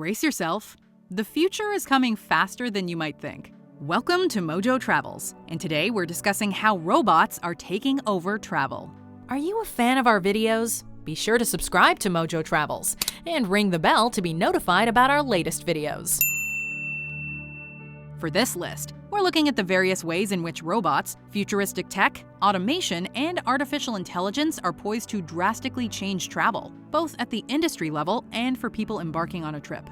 Brace yourself. The future is coming faster than you might think. Welcome to MojoTravels, and today we're discussing how robots are taking over travel. Are you a fan of our videos? Be sure to subscribe to MojoTravels and ring the bell to be notified about our latest videos. For this list, we're looking at the various ways in which robots, futuristic tech, automation, and artificial intelligence are poised to drastically change travel, both at the industry level and for people embarking on a trip.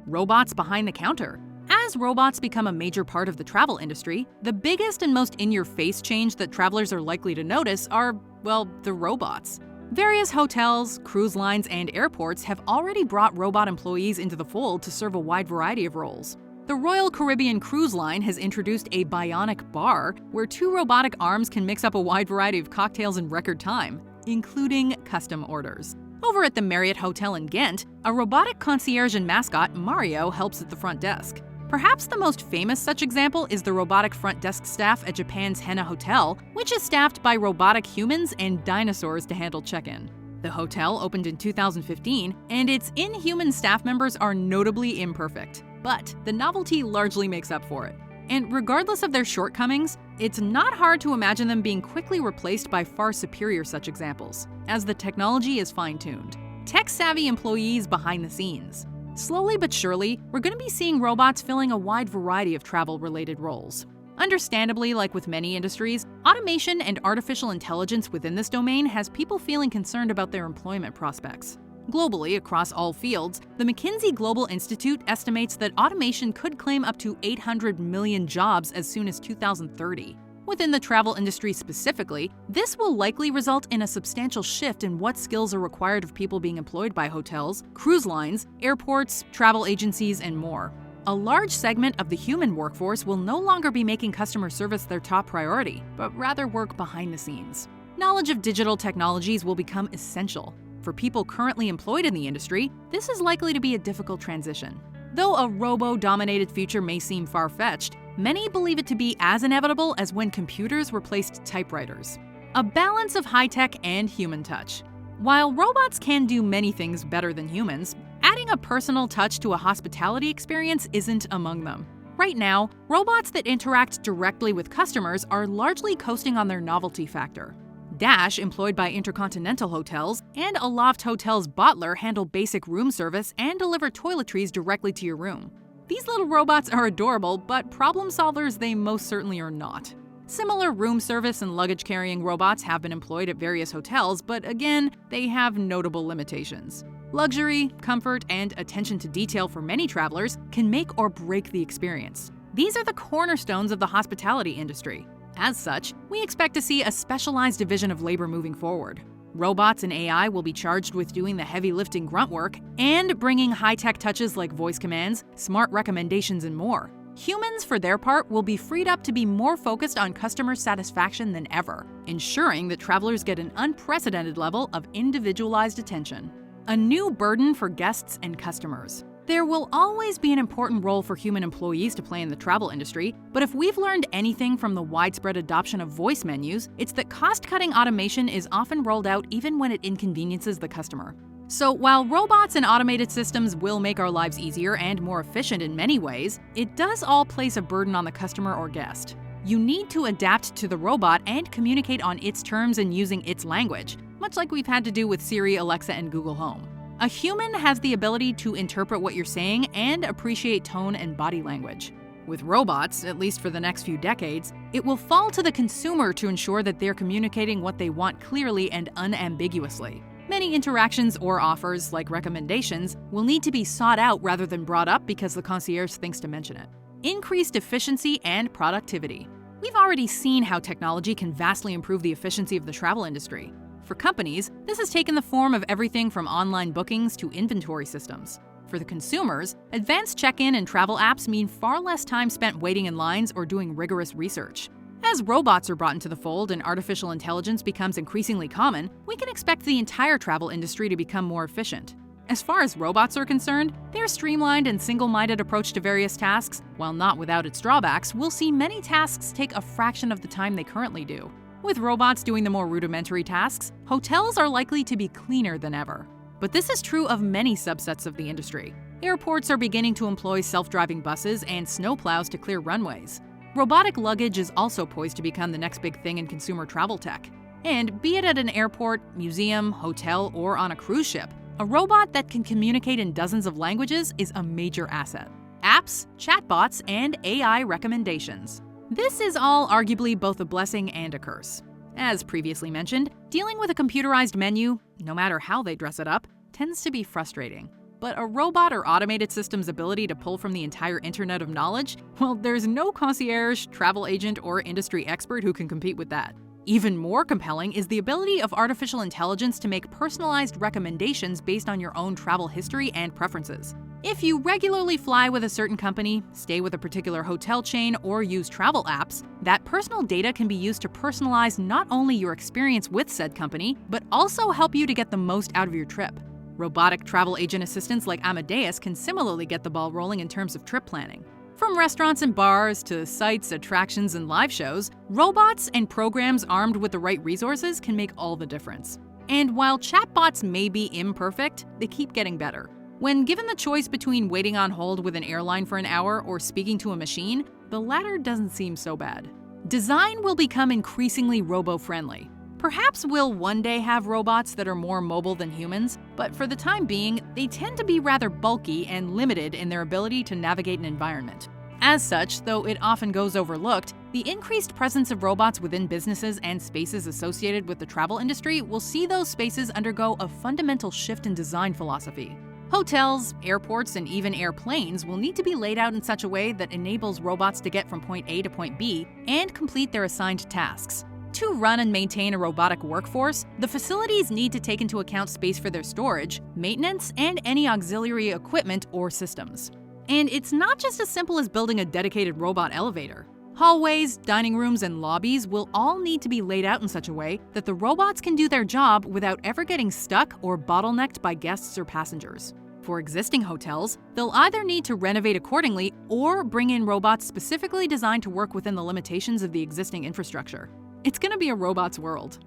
Robots behind the counter. As robots become a major part of the travel industry, the biggest and most in-your-face change that travelers are likely to notice are, well, the robots. Various hotels, cruise lines, and airports have already brought robot employees into the fold to serve a wide variety of roles. The Royal Caribbean Cruise Line has introduced a bionic bar where two robotic arms can mix up a wide variety of cocktails in record time, including custom orders. Over at the Marriott Hotel in Ghent, a robotic concierge and mascot, Mario, helps at the front desk. Perhaps the most famous such example is the robotic front desk staff at Japan's Hana Hotel, which is staffed by robotic humans and dinosaurs to handle check-in. The hotel opened in 2015, and its inhuman staff members are notably imperfect. But the novelty largely makes up for it. And regardless of their shortcomings, it's not hard to imagine them being quickly replaced by far superior such examples, as the technology is fine-tuned. Tech-savvy employees behind the scenes. Slowly but surely, we're going to be seeing robots filling a wide variety of travel-related roles. Understandably, like with many industries, automation and artificial intelligence within this domain has people feeling concerned about their employment prospects. Globally, across all fields, the McKinsey Global Institute estimates that automation could claim up to 800 million jobs as soon as 2030. Within the travel industry specifically, this will likely result in a substantial shift in what skills are required of people being employed by hotels, cruise lines, airports, travel agencies, and more. A large segment of the human workforce will no longer be making customer service their top priority, but rather work behind the scenes. Knowledge of digital technologies will become essential. For people currently employed in the industry, this is likely to be a difficult transition. Though a robo-dominated future may seem far-fetched, many believe it to be as inevitable as when computers replaced typewriters. A balance of high-tech and human touch. While robots can do many things better than humans, adding a personal touch to a hospitality experience isn't among them. Right now, robots that interact directly with customers are largely coasting on their novelty factor. Dash, employed by Intercontinental Hotels, and Aloft Hotel's Bottler handle basic room service and deliver toiletries directly to your room. These little robots are adorable, but problem solvers they most certainly are not. Similar room service and luggage-carrying robots have been employed at various hotels, but again, they have notable limitations. Luxury, comfort, and attention to detail for many travelers can make or break the experience. These are the cornerstones of the hospitality industry. As such, we expect to see a specialized division of labor moving forward. Robots and AI will be charged with doing the heavy lifting grunt work and bringing high-tech touches like voice commands, smart recommendations, and more. Humans, for their part, will be freed up to be more focused on customer satisfaction than ever, ensuring that travelers get an unprecedented level of individualized attention. A new burden for guests and customers. There will always be an important role for human employees to play in the travel industry, but if we've learned anything from the widespread adoption of voice menus, it's that cost-cutting automation is often rolled out even when it inconveniences the customer. So while robots and automated systems will make our lives easier and more efficient in many ways, it does all place a burden on the customer or guest. You need to adapt to the robot and communicate on its terms and using its language, much like we've had to do with Siri, Alexa, and Google Home. A human has the ability to interpret what you're saying and appreciate tone and body language. With robots, at least for the next few decades, it will fall to the consumer to ensure that they're communicating what they want clearly and unambiguously. Many interactions or offers, like recommendations, will need to be sought out rather than brought up because the concierge thinks to mention it. Increased efficiency and productivity. We've already seen how technology can vastly improve the efficiency of the travel industry. For companies, this has taken the form of everything from online bookings to inventory systems. For the consumers, advanced check-in and travel apps mean far less time spent waiting in lines or doing rigorous research. As robots are brought into the fold and artificial intelligence becomes increasingly common, we can expect the entire travel industry to become more efficient. As far as robots are concerned, their streamlined and single-minded approach to various tasks, while not without its drawbacks, will see many tasks take a fraction of the time they currently do. With robots doing the more rudimentary tasks, hotels are likely to be cleaner than ever. But this is true of many subsets of the industry. Airports are beginning to employ self-driving buses and snowplows to clear runways. Robotic luggage is also poised to become the next big thing in consumer travel tech. And be it at an airport, museum, hotel, or on a cruise ship, a robot that can communicate in dozens of languages is a major asset. Apps, chatbots, and AI recommendations. This is all arguably both a blessing and a curse. As previously mentioned, dealing with a computerized menu, no matter how they dress it up, tends to be frustrating. But a robot or automated system's ability to pull from the entire internet of knowledge, well, there's no concierge, travel agent, or industry expert who can compete with that. Even more compelling is the ability of artificial intelligence to make personalized recommendations based on your own travel history and preferences. If you regularly fly with a certain company, stay with a particular hotel chain, or use travel apps, that personal data can be used to personalize not only your experience with said company, but also help you to get the most out of your trip. Robotic travel agent assistants like Amadeus can similarly get the ball rolling in terms of trip planning. From restaurants and bars to sites, attractions, and live shows, robots and programs armed with the right resources can make all the difference. And while chatbots may be imperfect, they keep getting better. When given the choice between waiting on hold with an airline for an hour or speaking to a machine, the latter doesn't seem so bad. Design will become increasingly robo-friendly. Perhaps we'll one day have robots that are more mobile than humans, but for the time being, they tend to be rather bulky and limited in their ability to navigate an environment. As such, though it often goes overlooked, the increased presence of robots within businesses and spaces associated with the travel industry will see those spaces undergo a fundamental shift in design philosophy. Hotels, airports, and even airplanes will need to be laid out in such a way that enables robots to get from point A to point B and complete their assigned tasks. To run and maintain a robotic workforce, the facilities need to take into account space for their storage, maintenance, and any auxiliary equipment or systems. And it's not just as simple as building a dedicated robot elevator. Hallways, dining rooms, and lobbies will all need to be laid out in such a way that the robots can do their job without ever getting stuck or bottlenecked by guests or passengers. For existing hotels, they'll either need to renovate accordingly or bring in robots specifically designed to work within the limitations of the existing infrastructure. It's gonna be a robot's world.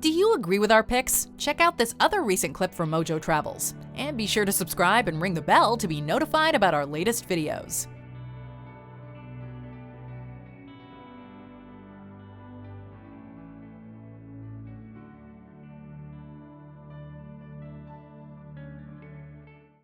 Do you agree with our picks? Check out this other recent clip from MojoTravels. And be sure to subscribe and ring the bell to be notified about our latest videos.